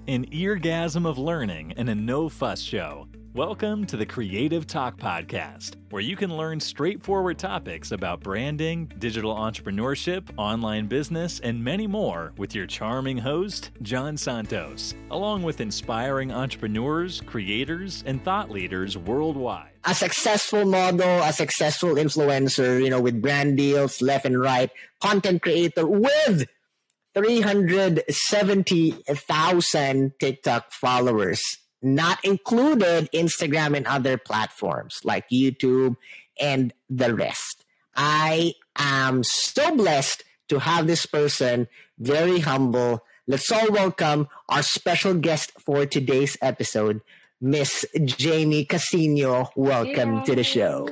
An eargasm of learning and a no-fuss show. Welcome to the Creative Talk Podcast, where you can learn straightforward topics about branding, digital entrepreneurship, online business, and many more with your charming host, John Santos, along with inspiring entrepreneurs, creators, and thought leaders worldwide. A successful model, a successful influencer, with brand deals left and right, content creator with 370,000 TikTok followers, not included Instagram and other platforms like YouTube and the rest. I am so blessed to have this person, very humble. Let's all welcome our special guest for today's episode, Miss Jamie Casino. Welcome to the show.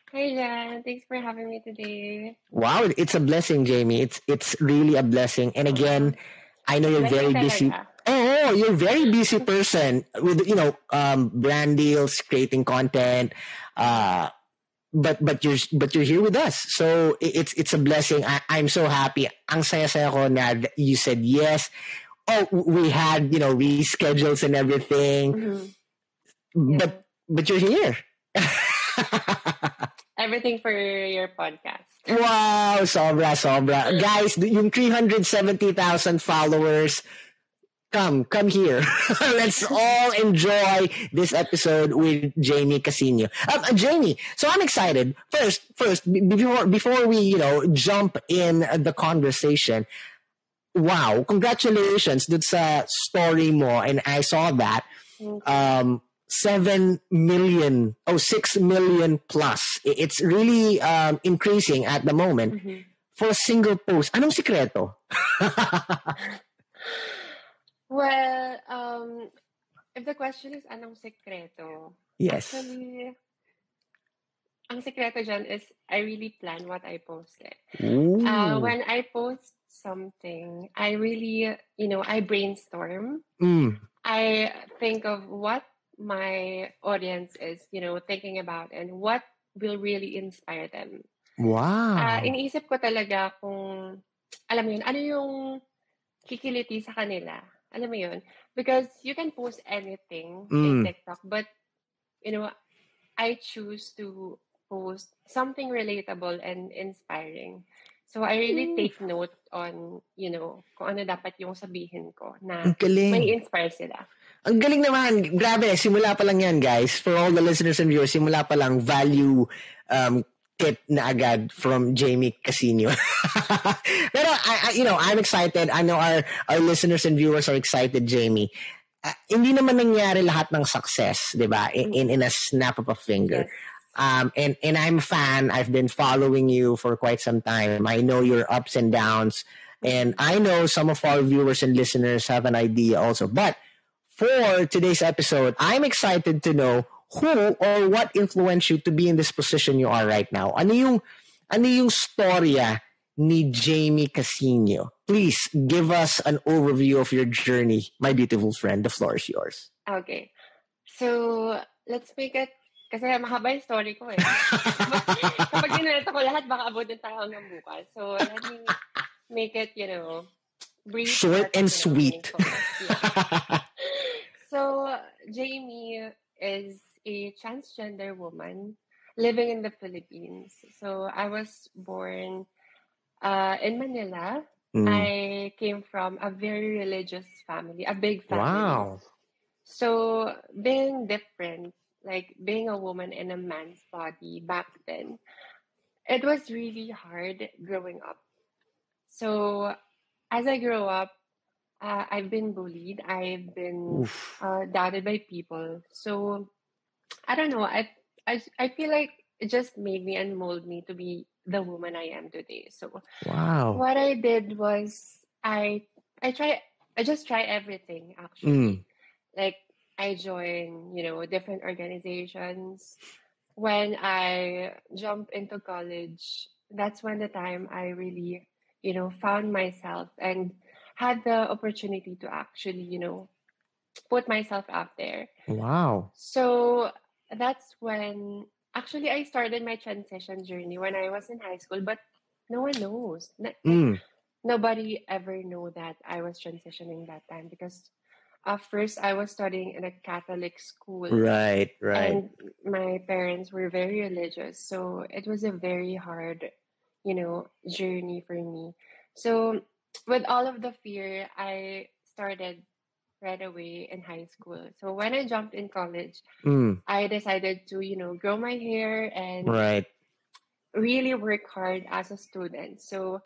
Hey, Jan. Thanks for having me today. Wow, it's a blessing, Jamie. It's really a blessing. And again, I know you're very busy. Oh, you're a very busy person with brand deals, creating content. But you're here with us, so it's a blessing. I'm so happy. Ang saya-saya ko na you said yes. Oh, we had reschedules and everything. Mm-hmm. Yeah. But you're here. Everything for your podcast. Wow, sobra. Guys, yung 370,000 followers, come here. Let's all enjoy this episode with Jamie Casino. Jamie, so I'm excited. First, before we, jump in the conversation, wow, congratulations dun sa story mo, and I saw that. 6 million plus. It's really increasing at the moment for a single post. Anong sikreto? Well, if the question is anong sikreto, yes. Actually, ang sikreto dyan is I really plan what I post. When I post something, I really, I brainstorm. I think of what my audience is, thinking about and what will really inspire them. Wow. Iniisip ko talaga kung, alam mo yun, ano yung kikiliti sa kanila. Alam mo yun? Because you can post anything in TikTok, but, I choose to post something relatable and inspiring. So I really take note on, kung ano dapat yung sabihin ko na may inspire sila. Ang galing naman. Grabe, simula pa lang yan, guys. For all the listeners and viewers, simula pa lang value tip na agad from Jamie Casino. Pero, I'm excited. I know our listeners and viewers are excited, Jamie. Hindi naman nangyari lahat ng success, di ba? In a snap of a finger. Yes. And I'm a fan. I've been following you for quite some time. I know your ups and downs. And I know some of our viewers and listeners have an idea also. But for today's episode, I'm excited to know who or what influenced you to be in this position you are right now. Ano yung storya ni Jamie Casino? Please give us an overview of your journey, my beautiful friend. The floor is yours. Okay. So, let's make it, kasi mahaba yung story ko eh. Kapag ginanito ko lahat, baka abutin tayo hanggang bukas. So, let me make it, brief. Short and sweet. Yeah. So, Jamie is a transgender woman living in the Philippines. So, I was born in Manila. I came from a very religious family, a big family. Wow. So, being different, like being a woman in a man's body back then, it was really hard growing up. So, as I grow up, I've been bullied. I've been doubted by people. So, I don't know. I feel like it just made me and molded me to be the woman I am today. So, wow. What I did was I just try everything actually. Like I joined, different organizations. When I jumped into college, that's when the time I really, found myself and had the opportunity to actually, put myself out there. Wow. So that's when actually I started my transition journey when I was in high school, but no one knows. Nobody ever knew that I was transitioning that time because first I was studying in a Catholic school. Right. And my parents were very religious, so it was a very hard, journey for me. So with all of the fear, I started right away in high school. So when I jumped in college, I decided to, grow my hair and Right. really work hard as a student. So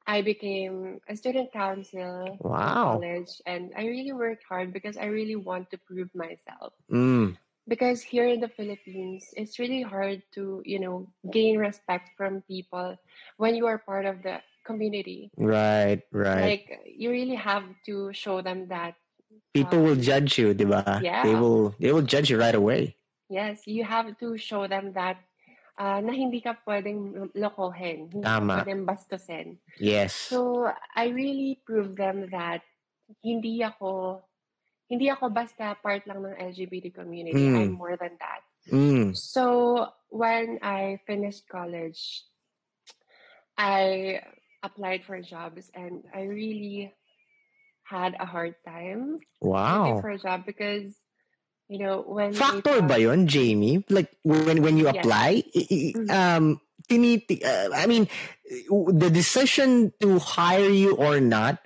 I became a student council in college, and I really worked hard because I really want to prove myself. Because here in the Philippines, it's really hard to, gain respect from people when you are part of the community. Right. Like, you really have to show them that people will judge you, diba? Yeah. They will judge you right away. Yes, you have to show them that na hindi ka pwedeng lokohin, hindi Tama. ka pwedeng bastusin. Yes. So, I really proved them that hindi ako basta part lang ng LGBT community. I'm more than that. So, when I finished college, I applied for jobs and I really had a hard time looking for a job because, when factor ba yun, Jamie? Like when you apply, I mean, the decision to hire you or not,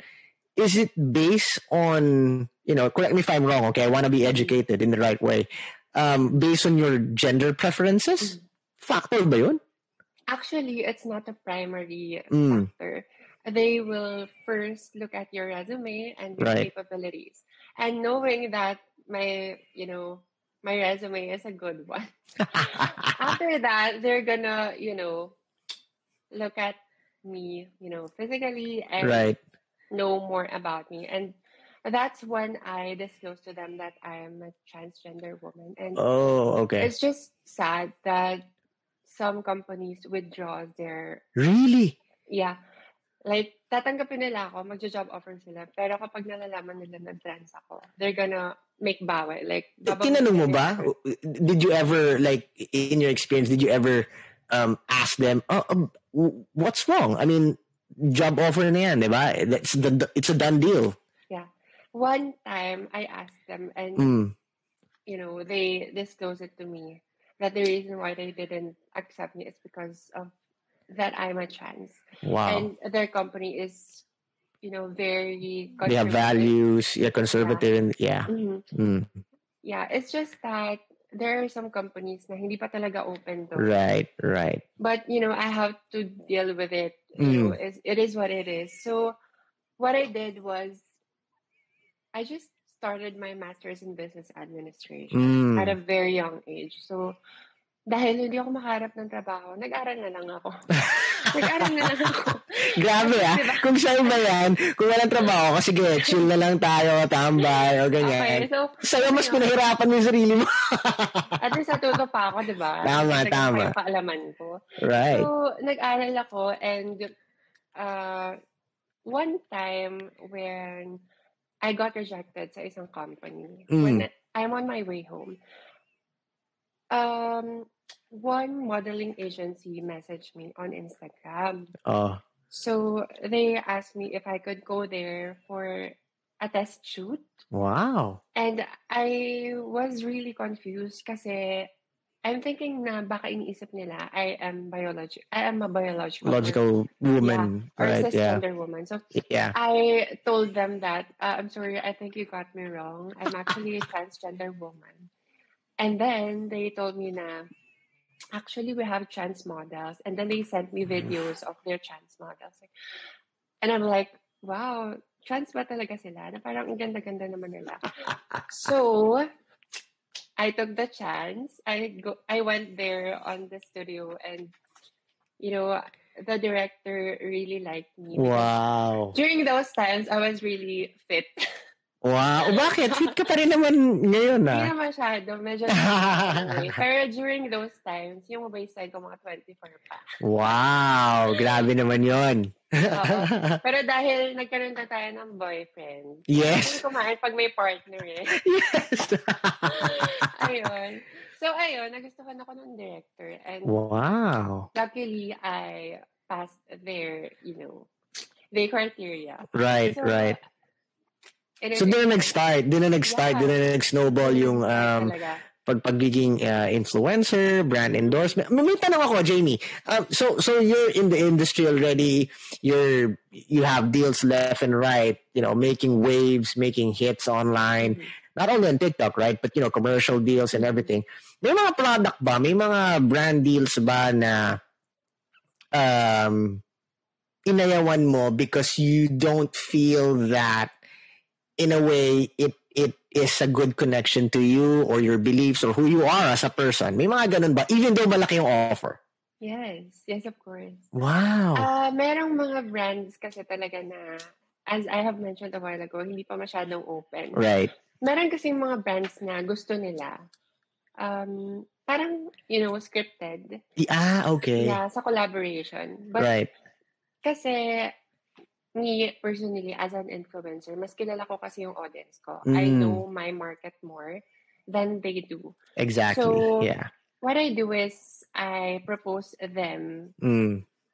is it based on, correct me if I'm wrong, okay, I want to be educated in the right way, based on your gender preferences? Factor ba yun? Actually, it's not a primary factor. They will first look at your resume and your capabilities. And knowing that my resume is a good one. After that, they're gonna, look at me, physically and know more about me. And that's when I disclosed to them that I am a transgender woman. And it's just sad that some companies withdraw their... Really? Yeah. Like, tatanggapin nila ako, magja-job offer sila. Pero kapag nalalaman nila na trans ako, they're gonna make bawi. Like, tinanong mo ba? Did you ever, like, in your experience, did you ever ask them, what's wrong? I mean, job offer na yan, di ba? It's a done deal. Yeah. One time, I asked them and, they disclosed it to me that the reason why they didn't accept me is because of that I'm a trans. Wow. And their company is, very conservative. They have values, conservative. Yeah. Yeah, it's just that there are some companies na hindi pa talaga open to. Right. But, I have to deal with it. It is what it is. So, what I did was, I just started my master's in business administration at a very young age. So, dahil hindi ako makaharap ng trabaho, nag-aral na lang ako. Grabe diba? Kung sa'yo ba yan, kung walang trabaho, sige, chill na lang tayo, tambay, o ganyan. Okay, so, sa'yo mas pinahirapan mo yung sarili mo. At least natuto pa ako, diba? Tama. Yung kaalaman ko. Right. So, nag-aral ako and one time when I got rejected sa isang company, when I'm on my way home, one modeling agency messaged me on Instagram. So they asked me if I could go there for a test shoot. Wow. And I was really confused kasi I'm thinking na baka iniisip nila I am a biological woman. Yeah, or right, cisgender woman. So yeah. I told them that, I'm sorry, I think you got me wrong. I'm actually a transgender woman. And then they told me na, actually, we have trans models. And then they sent me videos of their trans models. And I'm like, wow, trans ba talaga sila? Na parang ang ganda-ganda naman nila. So, I took the chance. I went there on the studio and, the director really liked me. Wow. During those times, I was really fit. Wow. Bakit? Fit ka pa rin naman ngayon, Hindi na masyado. Medyo pero during those times, yung waistline ko mga 24 pa. Wow. Grabe naman yon. Pero dahil nagkaroon na tayo ng boyfriend. Yes. Hindi kumain pag may partner eh. Yes. Ayun. So, nagustuhan ako ng director. And wow. luckily, I passed their criteria. Right, so, right. So, doon na nag-start. Doon na nag-snowball yung pagiging influencer, brand endorsement. May tanong ako, Jamie. So you're in the industry already. You have deals left and right. Making waves, making hits online. Not only on TikTok, right? But commercial deals and everything. May mga product ba? May mga brand deals ba na inayawan mo because you don't feel that in a way it is a good connection to you or your beliefs or who you are as a person? May mga ganun ba? Even though malaki yung offer? Yes, of course. Wow. Merong mga brands kasi talaga na, as I have mentioned a while ago, hindi pa masyadong open. Right. Meron kasi mga brands na gusto nila, parang, scripted. Okay. Yeah, sa collaboration. But, right. Kasi, me personally as an influencer, mas kilala ko kasi yung audience ko. I know my market more than they do. Exactly. So, yeah. What I do is I propose them.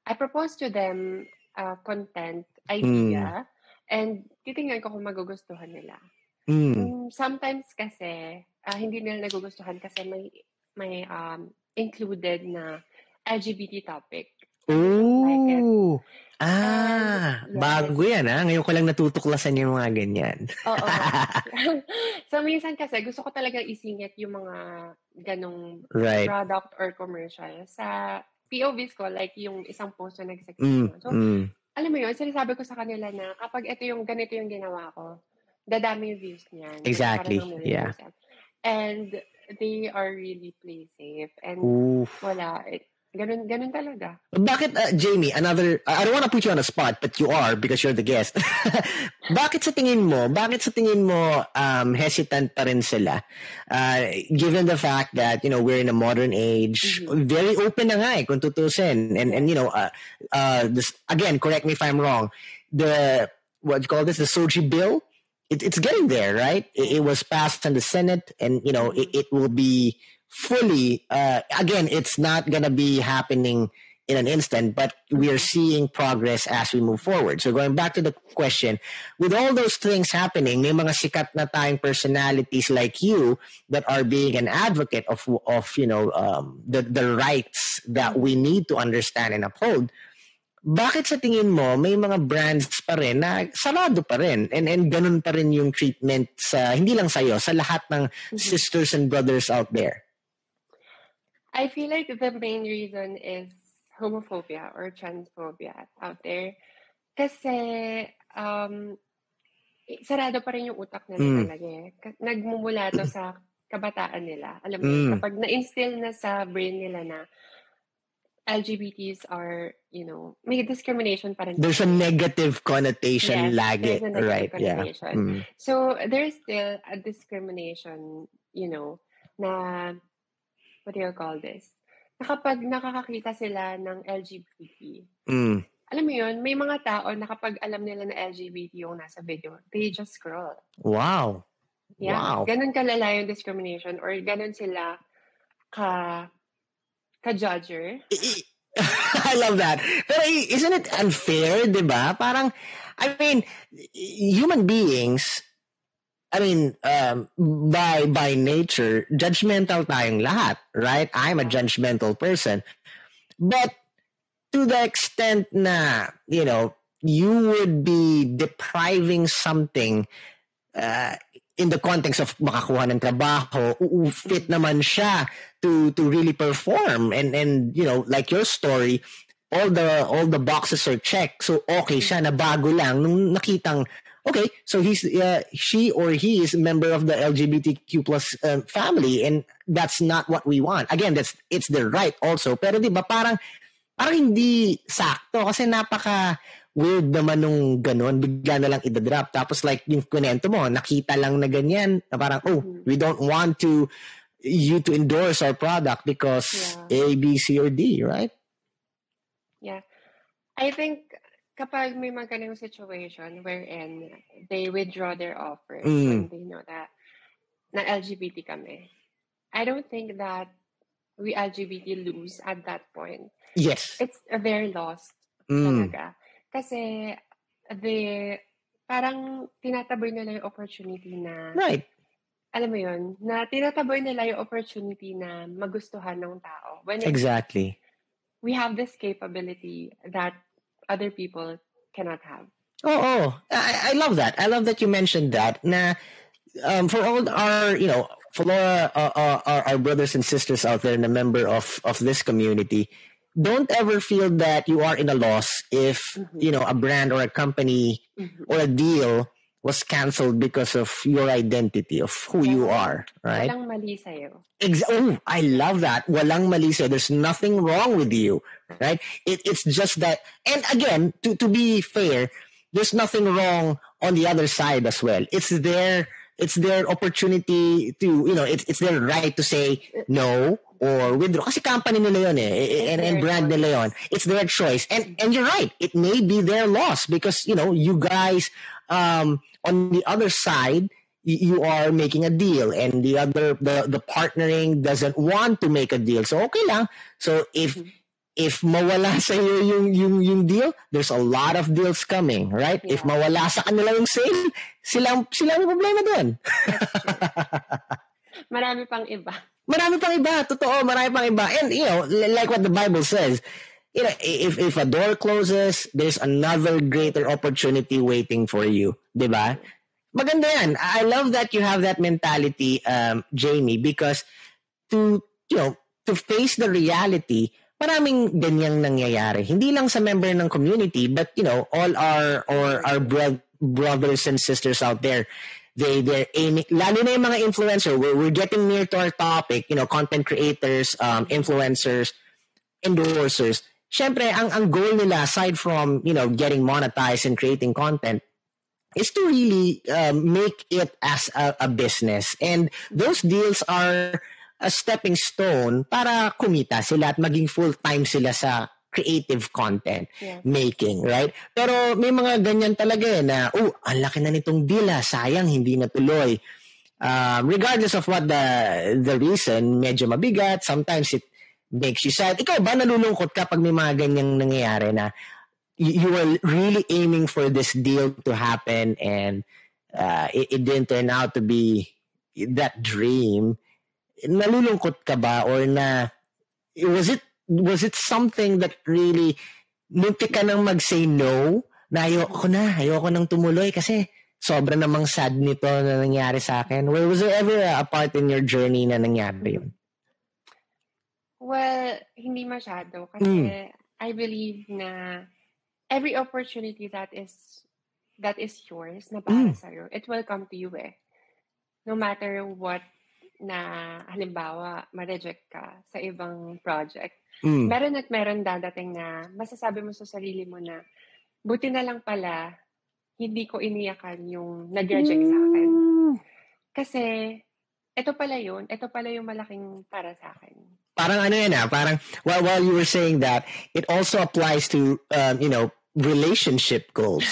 I propose to them content idea and titingnan ko kung magugustuhan nila. Sometimes kasi hindi nila nagugustuhan kasi may included na LGBT topic. Ooh. Yes. Bago yan Ngayon ko lang natutuklasan yung mga ganyan. Oo. So, minsan kasi gusto ko talaga isingit yung mga ganong product or commercial sa POVs ko, like yung isang post na nag-succeed. So, alam mo yun, sinasabi ko sa kanila na kapag ganito yung ginawa ko, dadami yung views niyan. Exactly, yeah. And they are really play safe. And wala, Ganun talaga. Bakit, Jamie, I don't want to put you on the spot, but you are because you're the guest. Bakit sa tingin mo hesitant pa rin sila? Given the fact that, we're in a modern age, very open na nga kung tutusin. And this, again, correct me if I'm wrong, the SOGI bill, it's getting there, right? It was passed in the Senate and, it will be fully, again, it's not going to be happening in an instant, but we are seeing progress as we move forward. So going back to the question, with all those things happening, may mga sikat na tayong personalities like you that are being an advocate of the rights that we need to understand and uphold. Bakit sa tingin mo may mga brands pa rin na sarado pa rin and ganun pa rin yung treatment sa hindi lang sa'yo, sa lahat ng sisters and brothers out there? I feel like the main reason is homophobia or transphobia out there. Kasi sarado pa rin yung utak nila talaga Nagmumula to sa kabataan nila. Alam mo, kapag na-instill na sa brain nila na LGBTs are, may discrimination pa rin. There's a negative connotation lagi. There's a negative connotation. Yeah. So, there's still a discrimination, na, what do you call this? Na kapag nakakakita sila ng LGBT, alam mo yun, may mga tao na kapag alam nila na LGBT yung nasa video, they just scroll. Wow. Yeah. Wow. Ganun kalala yung discrimination or ganun sila ka-judger. I love that. Pero isn't it unfair, di ba? Parang, I mean, human beings, by nature, judgmental tayong lahat, right? I'm a judgmental person. But to the extent na, you would be depriving something in the context of makakuha ng trabaho, fit naman siya to really perform. And like your story, all the boxes are checked. So okay siya na bago lang nung nakitang okay, so she or he is a member of the LGBTQ plus family, and that's not what we want. Again, it's their right also. Pero di ba parang hindi sakto kasi napaka weird naman nung ganun, bigla na lang idadrop. Tapos like yung kunento mo, nakita lang na ganyan, na parang, we don't want you to endorse our product because A, B, C, or D, right? Yeah. I think kapag may mga ganung situation wherein they withdraw their offers when they know that na LGBT kami, I don't think that we LGBT lose at that point. Yes. It's a very lost talaga. Kasi parang tinataboy nila yung opportunity na, Right. alam mo yun, na tinataboy nila yung opportunity na magustuhan ng tao. When Exactly. we have this capability that other people cannot have. Oh, I love that. I love that you mentioned that. Na for all our, for our brothers and sisters out there, and a member of this community, don't ever feel that you are in a loss if a brand or a company or a deal was canceled because of your identity of who you are, right? Walang mali sa'yo. I love that. Walang mali sa'yo. There's nothing wrong with you, right? It's just that, and again, to be fair, there's nothing wrong on the other side as well. It's their opportunity to, it's their right to say no or withdraw. Kasi company nila yun and brand nila yun. It's their choice. And you're right. It may be their loss because, you guys, on the other side, you are making a deal and the partnering doesn't want to make a deal. So okay lang. So if mawala sa iyo yung deal, there's a lot of deals coming, right? Yeah. If mawala sa kanila yung sale, sila may problema doon. Marami pang iba. Totoo, marami pang iba. And like what the Bible says, if a door closes, there's another greater opportunity waiting for you, 'di ba? Maganda yan. I love that you have that mentality, Jamie, because to face the reality, maraming ganyang nangyayari. Hindi lang sa member ng community, but all our brothers and sisters out there, they're aiming, lalo na yung mga influencer. We're getting near to our topic, content creators, influencers, endorsers. Syempre, ang goal nila, aside from, getting monetized and creating content, is to really make it as a business. And those deals are a stepping stone para kumita sila at maging full-time sila sa creative content making, right? Pero may mga ganyan talaga na, ang laki na nitong deal, sayang hindi natuloy. Regardless of what the reason, medyo mabigat, sometimes it makes you sad. Ikaw ba nalulungkot ka pag may mga ganyang nangyayari na you were really aiming for this deal to happen and it didn't turn out to be that dream? Nalulungkot ka ba or na was it something that really muntik ka nang mag-say no na ayoko nang tumuloy kasi sobra namang sad nito na nangyari sa akin? Or was there ever a part in your journey na nangyari yun? Well, hindi masyado kasi I believe na every opportunity that is yours na para sa'yo, it will come to you no matter what na halimbawa ma-reject ka sa ibang project. Meron at meron dadating na masasabi mo sa sarili mo na buti na lang pala hindi ko iniyakan yung nag-reject sa akin. Kasi ito pala yung malaking para sa akin. Parang parang while you were saying that, it also applies to relationship goals.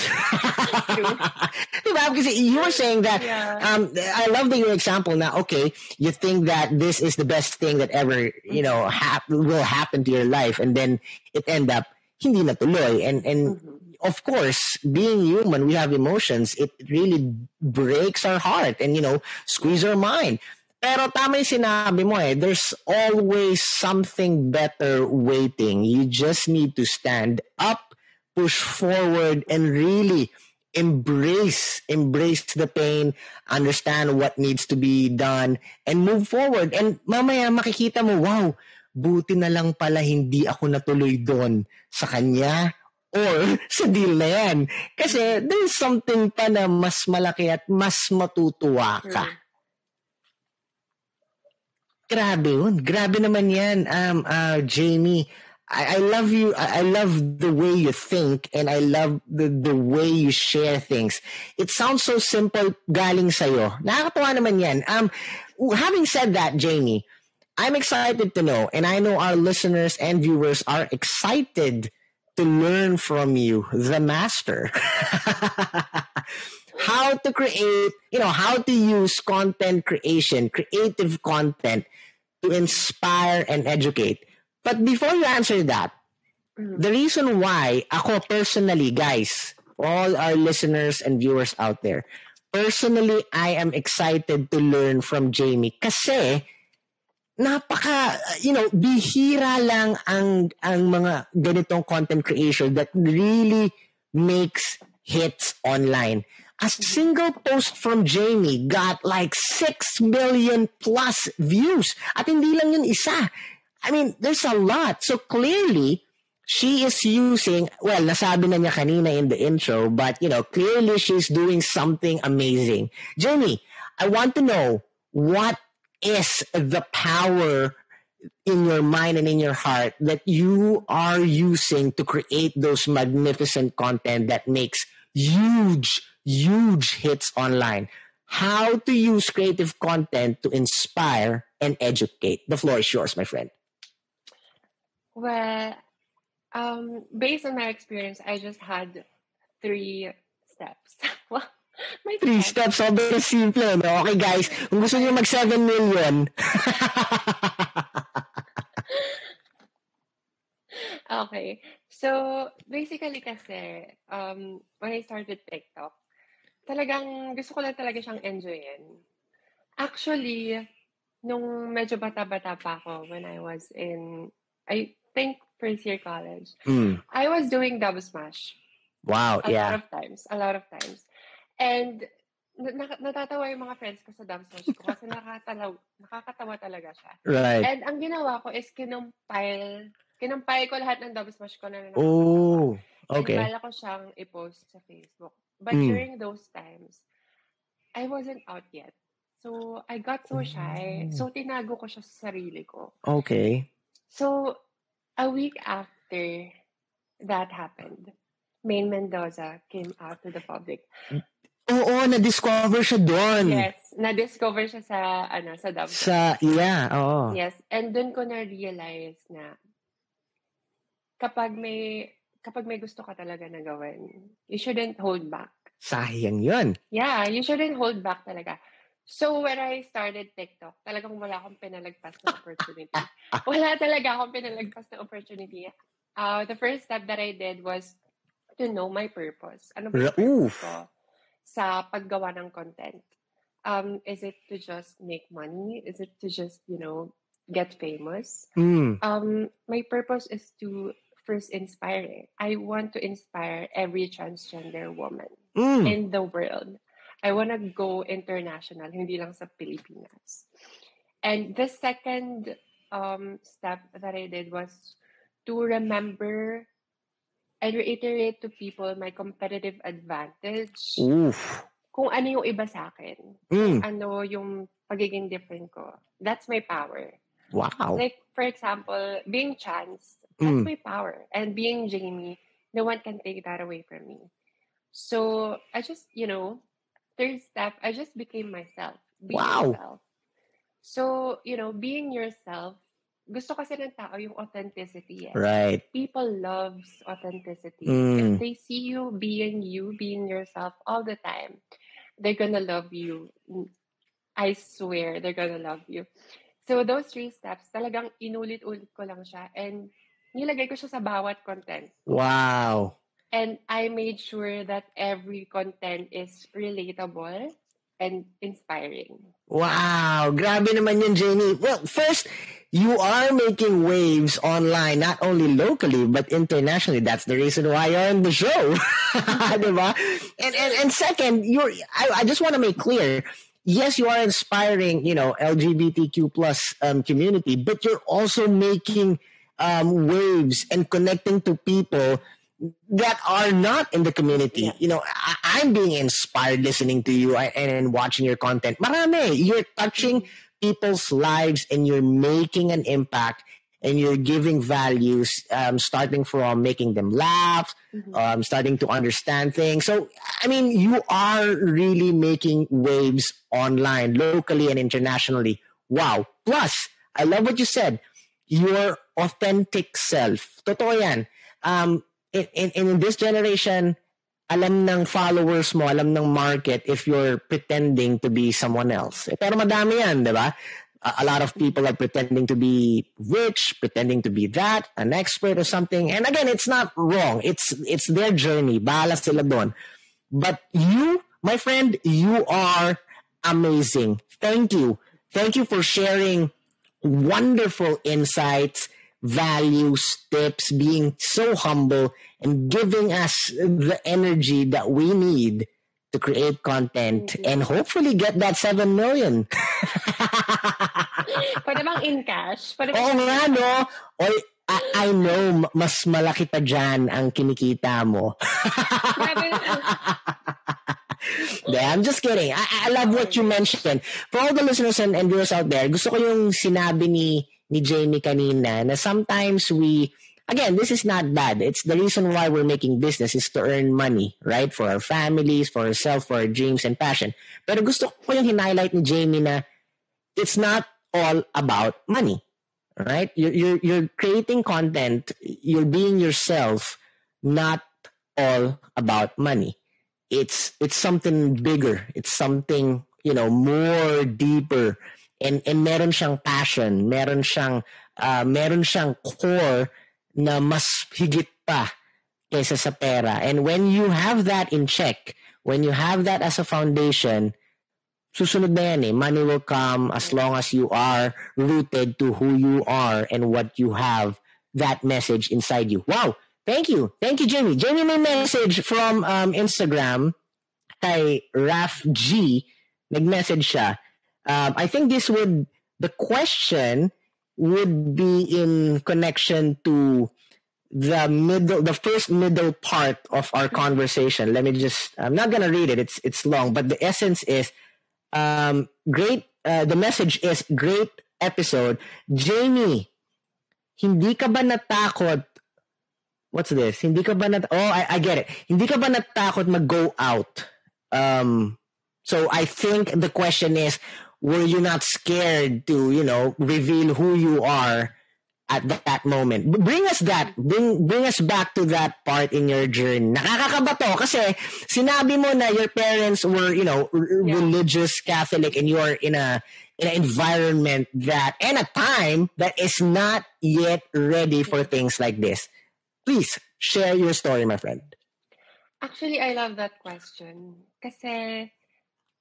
Diba? Because you were saying that, I love your example now. Okay, you think that this is the best thing that ever, will happen to your life, and then it end up hindi natuloy. And of course, being human, we have emotions. It really breaks our heart and, squeeze our mind. Pero tama yung sinabi mo there's always something better waiting. You just need to stand up, push forward, and really embrace the pain, understand what needs to be done, and move forward. And mamaya makikita mo, wow, buti na lang pala hindi ako natuloy doon sa kanya or sa deal na yan. Kasi there's something pa na mas malaki at mas matutuwa ka. Grabe yun. Grabe naman yan, Jamie. I love you. I love the way you think, and I love the way you share things. It sounds so simple galing sa'yo. Nakakatawa naman yan. Having said that, Jamie, I'm excited to know, and I know our listeners and viewers are excited to learn from you, the master. How to create, how to use content creation, creative content to inspire and educate. But before you answer that, the reason why ako personally, guys, all our listeners and viewers out there. Personally, I am excited to learn from Jamie kasi bihira lang ang mga ganitong content creation that really makes hits online. A single post from Jamie got like 6 million plus views. At hindi lang yun isa. I mean, there's a lot. So clearly, she is using, well, nasabi na niya kanina in the intro, but, clearly she's doing something amazing. Jamie, I want to know, what is the power in your mind and in your heart that you are using to create those magnificent content that makes huge hits online? How to use creative content to inspire and educate? The floor is yours, my friend. Well, based on my experience, I just had 3 steps. Well, my 3 steps, sobrang simple, no? Okay, guys, kung gusto niyo mag 7 million. Okay. So, basically kasi, when I started TikTok, talagang gusto ko lang talaga siyang enjoyin. Actually, nung medyo bata-bata pa ako, when I was in, I think, first year college, I was doing Dub Smash. Wow, A lot of times. And natatawa yung mga friends ko sa Dub Smash ko kasi nakakatawa talaga siya. Right. And ang ginawa ko is kinumpile ko lahat ng Dub Smash ko na nakakatawa. Oh, okay. And bala ko siyang i-post sa Facebook. But during those times, I wasn't out yet. So, I got so shy. So, tinago ko siya sa sarili ko. Okay. So, a week after that happened, Maine Mendoza came out to the public. Oo, na-discover siya doon. Yes, na-discover siya sa Dub. Oo. Yes, and doon ko na-realize na kapag may gusto ka talaga na gawin, you shouldn't hold back. Sayang yun. Yeah, you shouldn't hold back talaga. So, when I started TikTok, talagang wala akong pinalagpas na opportunity. Wala talaga akong pinalagpas na opportunity. The first step that I did was to know my purpose. Ano ba yung purpose ko sa paggawa ng content? Is it to just make money? Is it to just, get famous? My purpose is to first inspire. I want to inspire every transgender woman in the world. I want to go international, hindi lang sa Pilipinas. And the second step that I did was to remember and reiterate to people my competitive advantage. Oof. Kung ano yung iba sa akin. Kung ano yung pagiging different ko. That's my power. Wow. Like, for example, being trans, that's my power. And being Jamie, no one can take that away from me. So, I just, third step, I just became myself. Yourself. So, being yourself, gusto kasi ng tao yung authenticity. Right. People loves authenticity. If they see you, being yourself all the time, they're gonna love you. I swear, they're gonna love you. So, those 3 steps, talagang inulit-ulit ko lang siya. And nilagay ko siya sa bawat content. Wow. And I made sure that every content is relatable and inspiring. Wow. Grabe naman yun, Jamie. Well, first, you are making waves online, not only locally, but internationally. That's the reason why you're on the show. Diba? And second, I just want to make clear, yes, you are inspiring, LGBTQ plus community, but you're also making waves and connecting to people that are not in the community. Yeah. I'm being inspired listening to you and watching your content. Marami. You're touching people's lives and you're making an impact and you're giving values, starting from making them laugh, starting to understand things. So, I mean, you are really making waves online, locally and internationally. Wow. Plus, I love what you said. Your authentic self. Totoo yan. In this generation, alam ng followers mo, alam ng market if you're pretending to be someone else. Pero madami yan, di ba? A lot of people are pretending to be rich, pretending to be that, an expert or something. And again, it's not wrong. It's their journey. Bahala sila doon. But you, my friend, you are amazing. Thank you. Thank you for sharing wonderful insights, values, tips, being so humble, and giving us the energy that we need to create content and hopefully get that 7 million. Pwede bang in cash? Oo nga, no? Or, I know, mas malaki pa dyan ang kinikita mo. I'm just kidding. I love what you mentioned. For all the listeners and viewers out there, gusto ko yung sinabi ni Jamie kanina na sometimes again, this is not bad. It's the reason why we're making business is to earn money, right? For our families, for ourselves, for our dreams and passion. Pero gusto ko yung highlight ni Jamie na it's not all about money, right? You're creating content. You're being yourself, not all about money. It's something bigger. It's something, more deeper. And meron siyang passion, meron siyang core na mas higit pa kaysa sa pera. And when you have that in check, when you have that as a foundation, susunod na yan eh. Money will come as long as you are rooted to who you are and what you have, that message inside you. Wow! Thank you. Thank you, Jamie. Jamie, may message from Instagram kay Raf G. Nag-message siya. I think the question would be in connection to the first middle part of our conversation. Let me just, I'm not going to read it. It's long, but the essence is, great. The message is great episode. Jamie, hindi ka ba natakot? What's this? Hindi ka ba I get it. Hindi ka ba natakot mag-go out? So I think the question is, were you not scared to, reveal who you are at that moment? Bring us that. Bring us back to that part in your journey. Nakakakaba to kasi sinabi mo na your parents were, religious Catholic and you are in an environment and a time that is not yet ready for things like this. Please share your story, my friend. Actually, I love that question kasi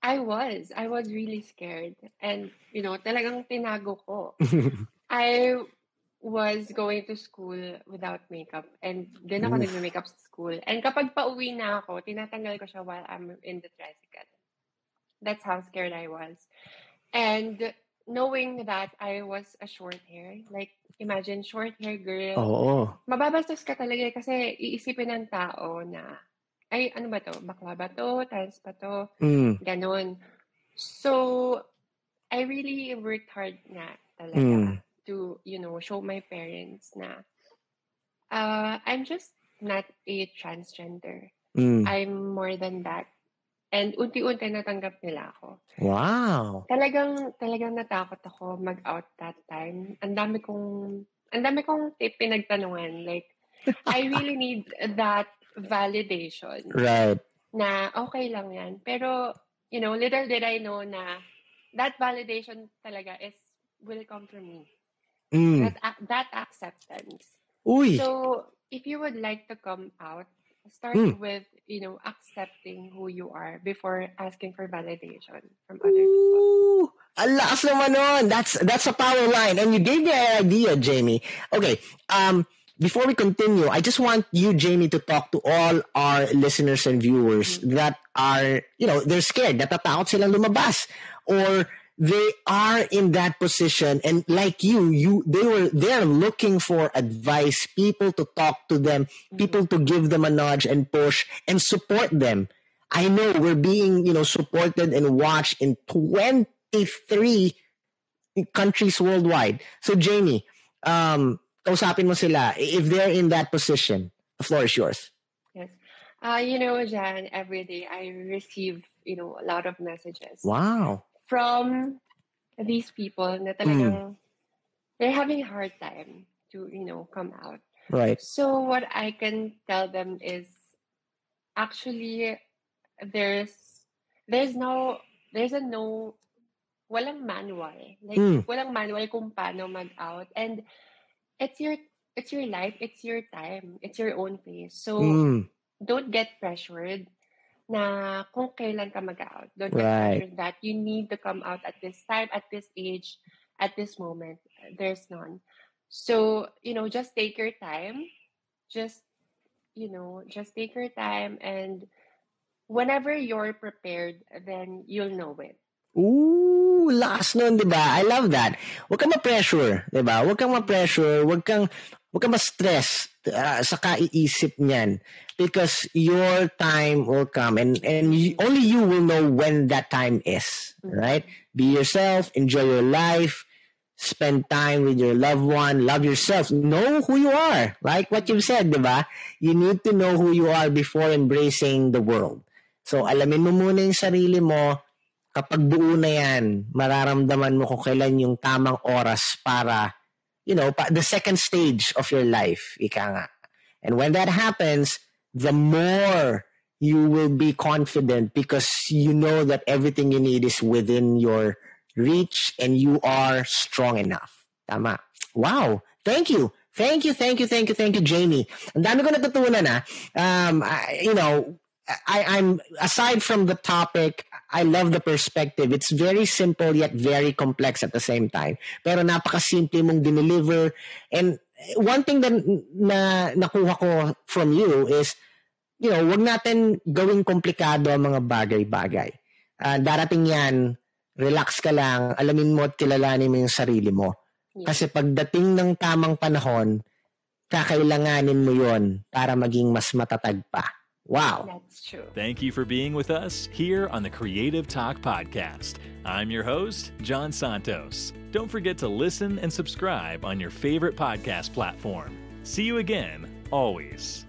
I was really scared and talagang tinago ko. I was going to school without makeup and din ako nagme-makeup sa school. And kapag pauwi na ako, tinatanggal ko siya while I'm in the tricycle. That's how scared I was. And knowing that I was a short hair, like imagine short hair girl. Oo. Mababastos ka talaga kasi iisipin ng tao na ay, ano ba to? Bakla ba to? Trans ba to? Ganon. So, I really worked hard na talaga to, show my parents na I'm just not a transgender. I'm more than that. And unti-unti natanggap nila ako. Wow. Talagang natakot ako mag-out that time. Ang dami kong pinagtanungan. Like, I really need that validation. Right. Na okay lang yan. Pero, little did I know na that validation talaga will come from me. That acceptance. Uy. So, if you would like to come out, start with, accepting who you are before asking for validation from other people. Ang lakas naman nun. That's a power line. And you gave me an idea, Jamie. Okay. Before we continue, I just want you, Jamie, to talk to all our listeners and viewers that are, they're scared, natatakot silang lumabas, or they are in that position, and like they're looking for advice, people to talk to them, people to give them a nudge and push and support them. I know we're being, supported and watched in 23 countries worldwide. So, Jamie, kausapin mo sila if they're in that position. The floor is yours. Yes. Jan, every day I receive, a lot of messages. Wow. From these people na talagang they're having a hard time to, come out. Right. So what I can tell them is actually there's a no walang manual. Like, Mm. walang manual kung paano mag-out. And it's your life, it's your time, it's your own pace. So, Mm. don't get pressured na kung kailan ka mag-out. Don't get Right. pressured that you need to come out at this time, at this age, at this moment. There's none. So, just take your time. Just, just take your time, and whenever you're prepared, then you'll know it. Ooh, lakas nun, di ba? I love that. Huwag kang ma-pressure, di ba? Huwag kang ma-pressure, huwag kang ma-stress sa kaiisip niyan. Because your time will come, and only you will know when that time is, right? Be yourself, enjoy your life, spend time with your loved one, love yourself, know who you are. Like what you've said, di ba? You need to know who you are before embracing the world. So, alamin mo muna yung sarili mo. Kapag buo na yan, mararamdaman mo kung kailan yung tamang oras para, the second stage of your life, ika nga. And when that happens, the more you will be confident because you know that everything you need is within your reach and you are strong enough. Tama. Wow. Thank you. Thank you, Jamie. Ang dami ko natutunan I'm aside from the topic, I love the perspective. It's very simple yet very complex at the same time. Pero napaka-simple mong dineliver. And one thing that na nakuha ko from you is, wag natin gawing komplikado ang mga bagay-bagay. Darating yan, relax ka lang, alamin mo at kilalanin mo yung sarili mo. Kasi pagdating ng tamang panahon, kakailanganin mo yon para maging mas matatag pa. Wow. That's true. Thank you for being with us here on the Creative Talk Podcast. I'm your host, John Santos. Don't forget to listen and subscribe on your favorite podcast platform. See you again, always.